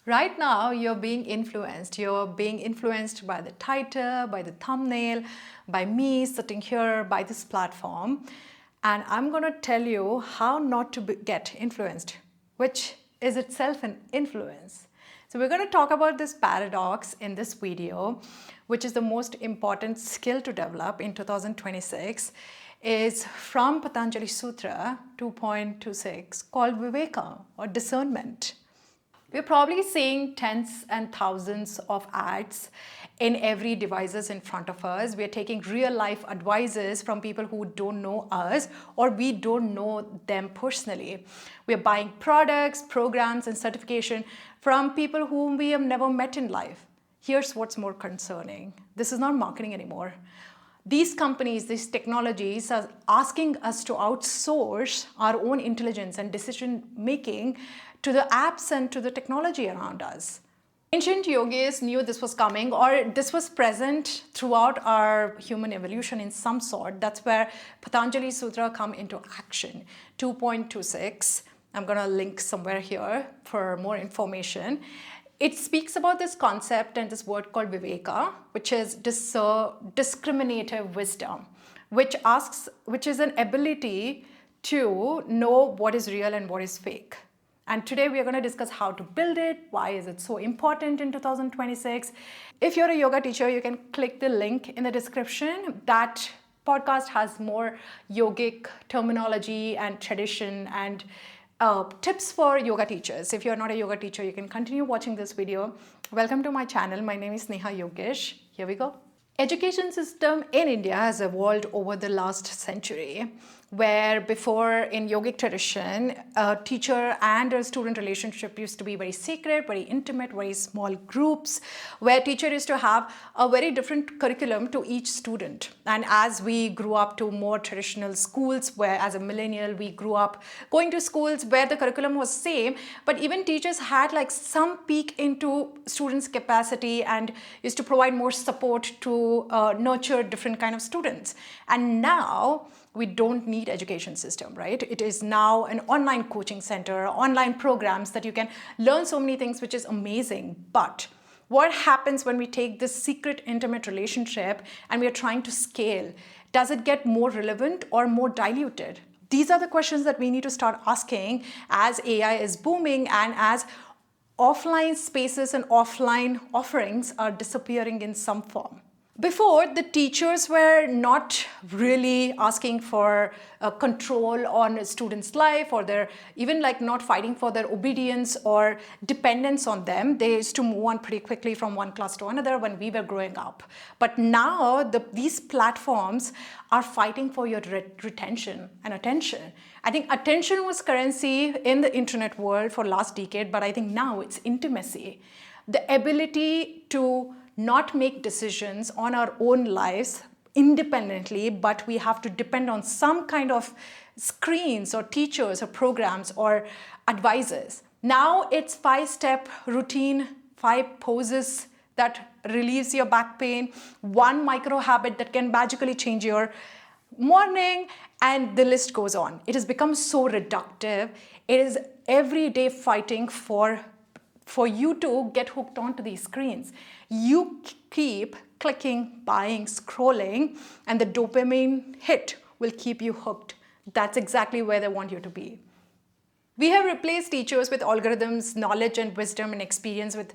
Right now, you're being influenced. You're being influenced by the title, by the thumbnail, by me sitting here, by this platform. And I'm going to tell you how not to get influenced, which is itself an influence. So we're going to talk about this paradox in this video, which is the most important skill to develop in 2026, is from Patanjali Sutra 2.26 called Viveka or discernment. We're probably seeing tens and thousands of ads in every devices in front of us. We're taking real life advices from people who don't know us or we don't know them personally. We're buying products, programs, and certification from people whom we have never met in life. Here's what's more concerning. This is not marketing anymore. These companies, these technologies are asking us to outsource our own intelligence and decision making to the apps and to the technology around us. Ancient yogis knew this was coming, or this was present throughout our human evolution in some sort. That's where Patanjali Sutra come into action. 2.26. I'm going to link somewhere here for more information. It speaks about this concept and this word called viveka, which is discriminative wisdom, which is an ability to know what is real and what is fake. And today we are going to discuss how to build it, why is it so important in 2026. If you're a yoga teacher, you can click the link in the description. That podcast has more yogic terminology and tradition and tips for yoga teachers. If you're not a yoga teacher, you can continue watching this video. Welcome to my channel. My name is Neha Yogesh. Here we go. Education system in India has evolved over the last century, where before in yogic tradition, a teacher and a student relationship used to be very secret, very intimate, very small groups, where teacher used to have a very different curriculum to each student. And as we grew up to more traditional schools, where as a millennial, we grew up going to schools where the curriculum was same, but even teachers had like some peek into students' capacity and used to provide more support to nurture different kind of students. And now we don't need education system, right? It is now an online coaching center, online programs that you can learn so many things, which is amazing. But what happens when we take this secret intimate relationship and we are trying to scale? Does it get more relevant or more diluted? These are the questions that we need to start asking as AI is booming and as offline spaces and offline offerings are disappearing in some form. Before, the teachers were not really asking for control on a student's life, or they're even like not fighting for their obedience or dependence on them. They used to move on pretty quickly from one class to another when we were growing up. But now these platforms are fighting for your retention and attention. I think attention was currency in the internet world for last decade, but I think now it's intimacy. The ability to not make decisions on our own lives independently, but we have to depend on some kind of screens or teachers or programs or advisors. Now it's 5-step routine, 5 poses that relieves your back pain, 1 micro habit that can magically change your morning, and the list goes on. It has become so reductive. It is every day fighting for you to get hooked onto these screens. You keep clicking, buying, scrolling, and the dopamine hit will keep you hooked. That's exactly where they want you to be. We have replaced teachers with algorithms, knowledge and wisdom and experience with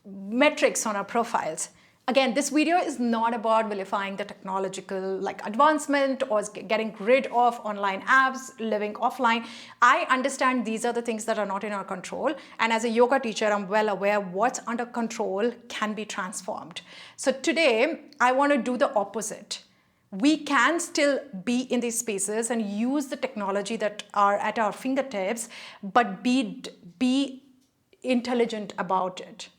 metrics on our profiles. Again, this video is not about vilifying the technological advancement or getting rid of online apps, living offline. I understand these are the things that are not in our control. And as a yoga teacher, I'm well aware what's under control can be transformed. So today, I want to do the opposite. We can still be in these spaces and use the technology that are at our fingertips, but be intelligent about it.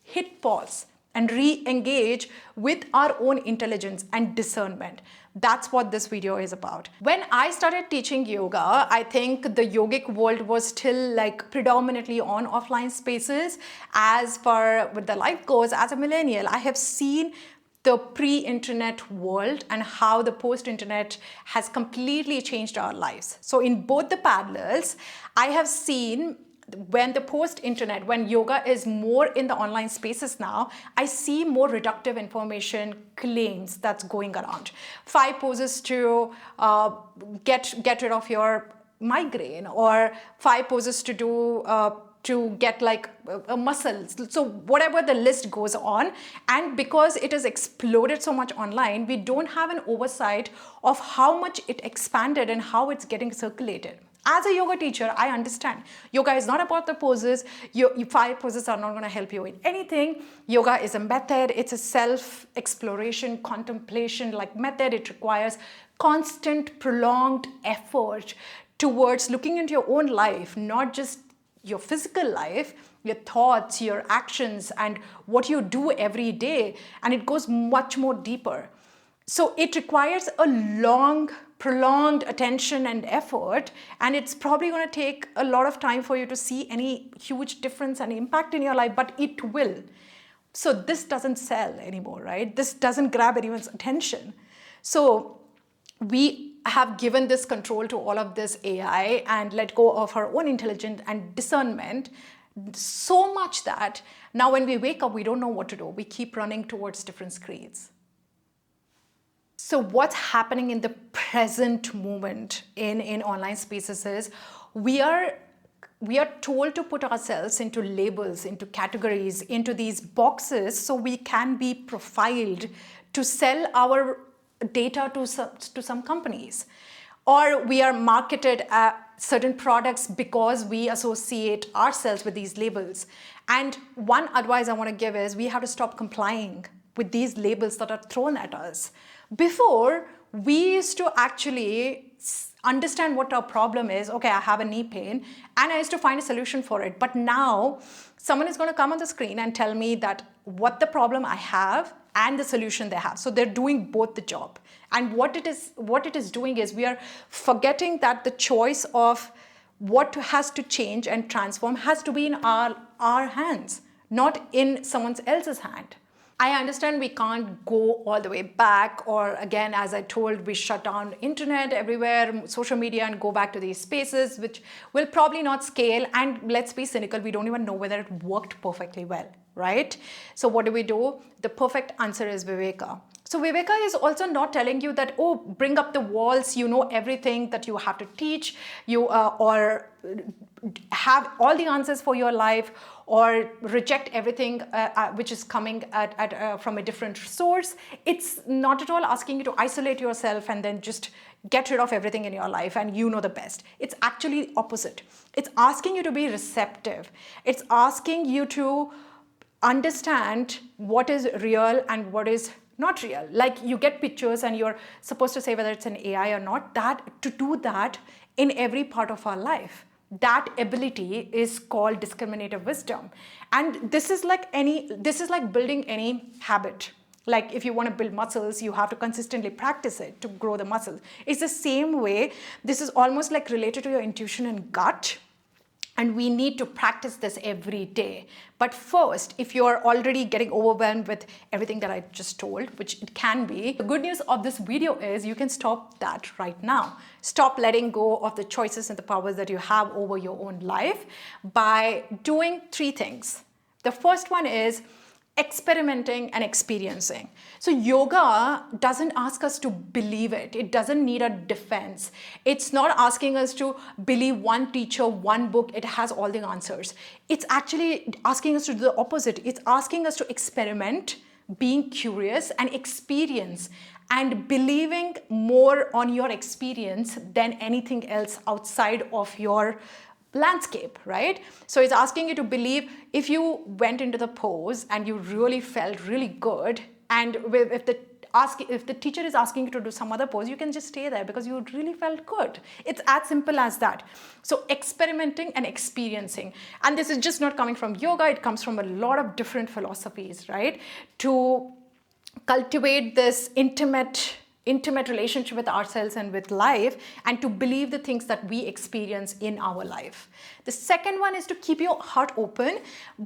Hit pause and re-engage with our own intelligence and discernment. That's what this video is about. When I started teaching yoga, I think the yogic world was still predominantly on offline spaces. As far with the life goes, as a millennial, I have seen the pre-internet world and how the post-internet has completely changed our lives. So in both the parallels, I have seen when the post-internet, when yoga is more in the online spaces now, I see more reductive information claims that's going around. 5 poses to get rid of your migraine, or 5 poses to do to get like a muscle. So whatever the list goes on, and because it has exploded so much online, we don't have an oversight of how much it expanded and how it's getting circulated. As a yoga teacher, I understand yoga is not about the poses. Your 5 poses are not going to help you in anything. Yoga is a method. It's a self-exploration, contemplation like method. It requires constant, prolonged effort towards looking into your own life, not just your physical life, your thoughts, your actions, and what you do every day. And it goes much more deeper. So it requires a long, prolonged attention and effort, and it's probably going to take a lot of time for you to see any huge difference and impact in your life, but it will. So this doesn't sell anymore, right? This doesn't grab anyone's attention. So we have given this control to all of this AI and let go of our own intelligence and discernment so much that now when we wake up, we don't know what to do. We keep running towards different screens. So what's happening in the present moment in online spaces is we are told to put ourselves into labels, into categories, into these boxes so we can be profiled to sell our data to some companies. Or we are marketed certain products because we associate ourselves with these labels. And one advice I want to give is we have to stop complying with these labels that are thrown at us. Before, we used to actually understand what our problem is. Okay, I have a knee pain, and I used to find a solution for it. But now, someone is going to come on the screen and tell me that what the problem I have and the solution they have. So they're doing both the job. And what it is doing is we are forgetting that the choice of what has to change and transform has to be in our hands, not in someone else's hand. I understand we can't go all the way back, or again, as I told, we shut down internet everywhere, social media, and go back to these spaces, which will probably not scale. And let's be cynical, we don't even know whether it worked perfectly well, right? So what do? The perfect answer is Viveka. So Viveka is also not telling you that, oh, bring up the walls, you know everything that you have to teach, or have all the answers for your life, or reject everything which is coming from a different source. It's not at all asking you to isolate yourself and then just get rid of everything in your life and you know the best. It's actually opposite. It's asking you to be receptive. It's asking you to understand what is real and what is not real. Like you get pictures and you're supposed to say whether it's an AI or not. To do that in every part of our life. That ability is called discriminative wisdom. And this is like building any habit. Like if you want to build muscles, you have to consistently practice it to grow the muscles. It's the same way. This is almost like related to your intuition and gut. And we need to practice this every day. But first, if you're already getting overwhelmed with everything that I just told, which it can be, the good news of this video is you can stop that right now. Stop letting go of the choices and the powers that you have over your own life by doing 3 things. The first one is experimenting and experiencing. So yoga doesn't ask us to believe it. It doesn't need a defense. It's not asking us to believe one teacher, one book, it has all the answers. It's actually asking us to do the opposite. It's asking us to experiment, being curious and experience, and believing more on your experience than anything else outside of your landscape, right? So it's asking you to believe if you went into the pose and you really felt really good, and if the teacher is asking you to do some other pose, you can just stay there because you really felt good. It's as simple as that. So experimenting and experiencing. And this is just not coming from yoga, it comes from a lot of different philosophies, right? To cultivate this intimate relationship with ourselves and with life, and to believe the things that we experience in our life. The second one is to keep your heart open,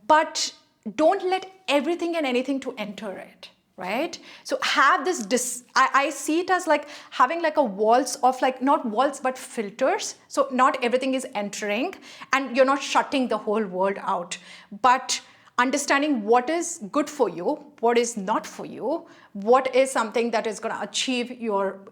but don't let everything and anything to enter it. right? So have this, I see it as like having like a walls of like, not walls, but filters. So not everything is entering and you're not shutting the whole world out, but understanding what is good for you, what is not for you, what is something that is going to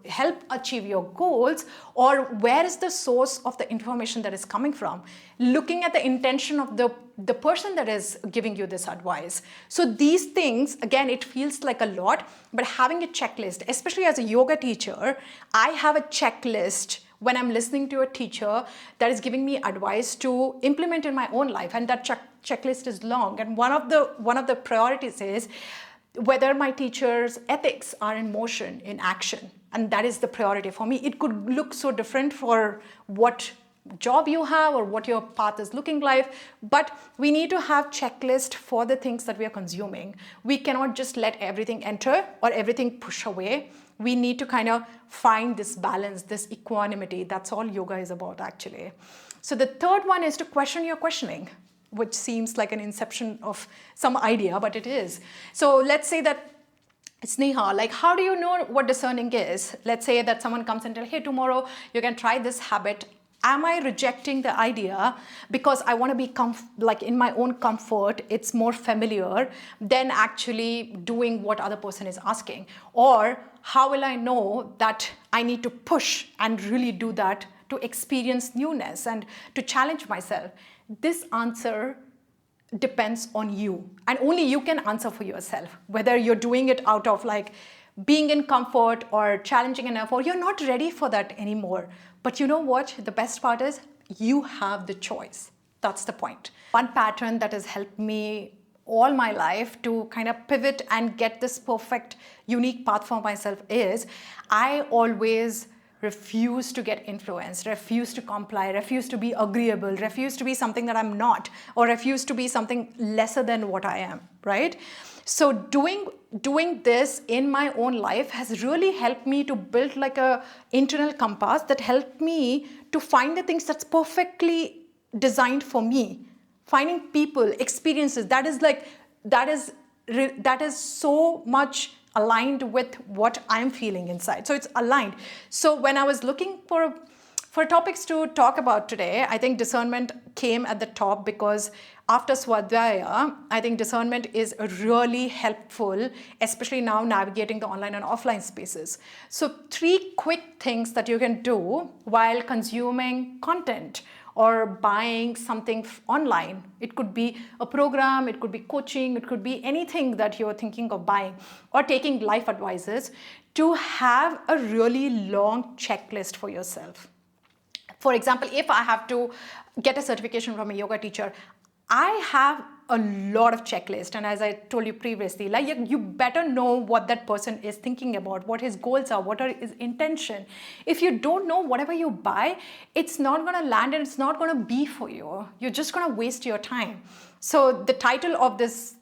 help achieve your goals, or where is the source of the information that is coming from, looking at the intention of the person that is giving you this advice. So these things, again, it feels like a lot, but having a checklist, especially as a yoga teacher, I have a checklist when I'm listening to a teacher that is giving me advice to implement in my own life, and that checklist is long. And one of the priorities is whether my teacher's ethics are in motion, in action, and that is the priority for me. It could look so different for what job you have or what your path is looking like, but we need to have checklist for the things that we are consuming. We cannot just let everything enter or everything push away. We need to kind of find this balance, this equanimity. That's all yoga is about, actually. So the third one is to question your questioning, which seems like an inception of some idea, but it is. So let's say that Sneha, like, how do you know what discerning is? Let's say that someone comes and tells, hey, tomorrow you can try this habit. Am I rejecting the idea because I want to be like in my own comfort, it's more familiar than actually doing what other person is asking? Or how will I know that I need to push and really do that to experience newness and to challenge myself? This answer depends on you, and only you can answer for yourself, whether you're doing it out of like being in comfort or challenging enough, or you're not ready for that anymore. But you know what? The best part is you have the choice. That's the point. One pattern that has helped me all my life to kind of pivot and get this perfect, unique path for myself is I always refuse to get influenced, refuse to comply, refuse to be agreeable, refuse to be something that I'm not, or refuse to be something lesser than what I am, right? So doing this in my own life has really helped me to build like a internal compass that helped me to find the things that's perfectly designed for me. Finding people, experiences, that is so much aligned with what I'm feeling inside. So it's aligned. So when I was looking for topics to talk about today, I think discernment came at the top because after Swadhyaya, I think discernment is really helpful, especially now navigating the online and offline spaces. So 3 quick things that you can do while consuming content or buying something online. It could be a program, it could be coaching, it could be anything that you're thinking of buying, or taking life advices, to have a really long checklist for yourself. For example, if I have to get a certification from a yoga teacher, I have a lot of checklist, and as I told you previously, like you better know what that person is thinking about, what his goals are, what are his intention. If you don't know, whatever you buy, it's not going to land and it's not going to be for you. You're just going to waste your time. So the title of this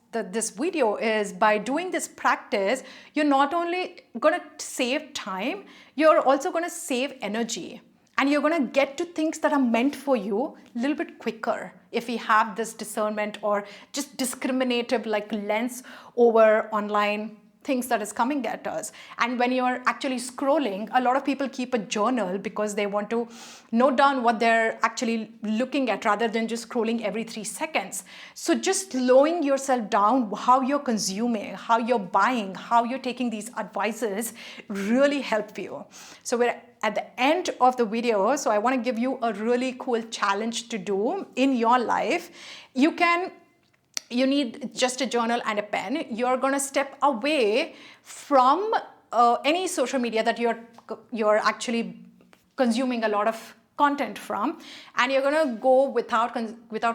video is, by doing this practice, you're not only going to save time, you're also going to save energy. And you're going to get to things that are meant for you a little bit quicker if we have this discernment or just discriminative like lens over online things that is coming at us. And when you're actually scrolling, a lot of people keep a journal because they want to note down what they're actually looking at rather than just scrolling every 3 seconds. So just slowing yourself down, how you're consuming, how you're buying, how you're taking these advices really help you. So we're at the end of the video, so I want to give you a really cool challenge to do in your life. You need just a journal and a pen. You're going to step away from any social media that you're actually consuming a lot of content from, and you're going to go without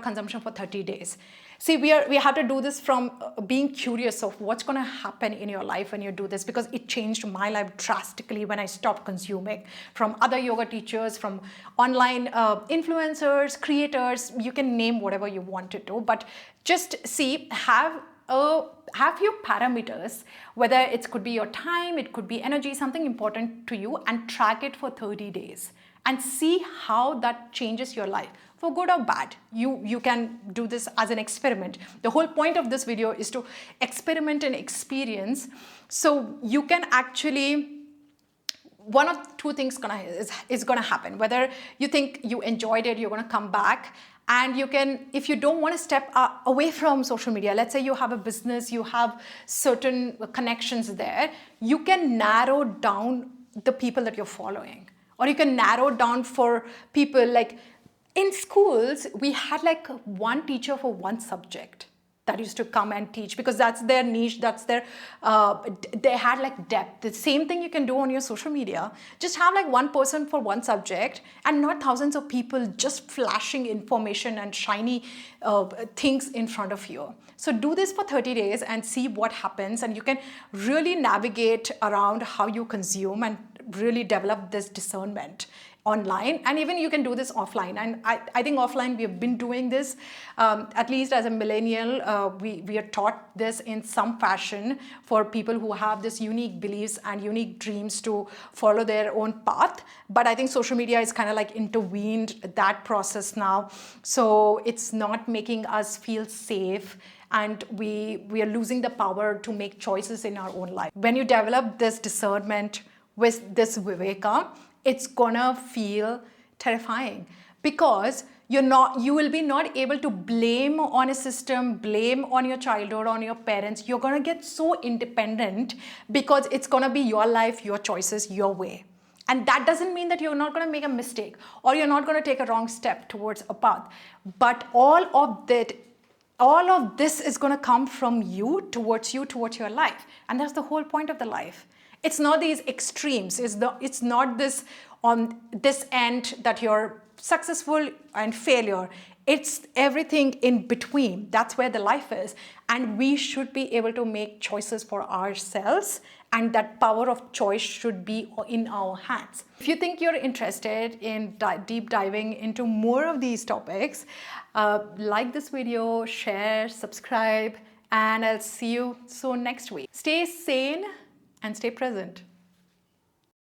consumption for 30 days. See, we have to do this from being curious of what's going to happen in your life when you do this, because it changed my life drastically when I stopped consuming from other yoga teachers, from online influencers, creators. You can name whatever you want to do, but just see, have few parameters, whether it could be your time, it could be energy, something important to you, and track it for 30 days and see how that changes your life. for good or bad. You can do this as an experiment. The whole point of this video is to experiment and experience, so you can actually, one of two things is gonna happen. Whether you think you enjoyed it, you're gonna come back, and you can, if you don't want to step away from social media, let's say you have a business, you have certain connections there, you can narrow down the people that you're following, or you can narrow down for people. Like in schools, we had like one teacher for one subject that used to come and teach, because that's their niche, that's their, they had like depth. The same thing you can do on your social media. Just have like one person for one subject, and not thousands of people just flashing information and shiny things in front of you. So do this for 30 days and see what happens, and you can really navigate around how you consume and really develop this discernment online. And even you can do this offline, and I think offline we have been doing this, at least as a millennial, we are taught this in some fashion for people who have this unique beliefs and unique dreams to follow their own path. But I think social media is kind of like intervened that process now, so it's not making us feel safe, and we are losing the power to make choices in our own life. When you develop this discernment with this viveka, it's gonna feel terrifying, because you will be not able to blame on a system, blame on your childhood, on your parents. You're gonna get so independent, because it's gonna be your life, your choices, your way. And that doesn't mean that you're not gonna make a mistake, or you're not gonna take a wrong step towards a path. But all of this is gonna come from you, towards your life. And that's the whole point of the life. It's not these extremes. It's not this on this end that you're successful and failure. It's everything in between. That's where the life is. And we should be able to make choices for ourselves, and that power of choice should be in our hands. If you think you're interested in deep diving into more of these topics, like this video, share, subscribe, and I'll see you soon next week. Stay sane and stay present.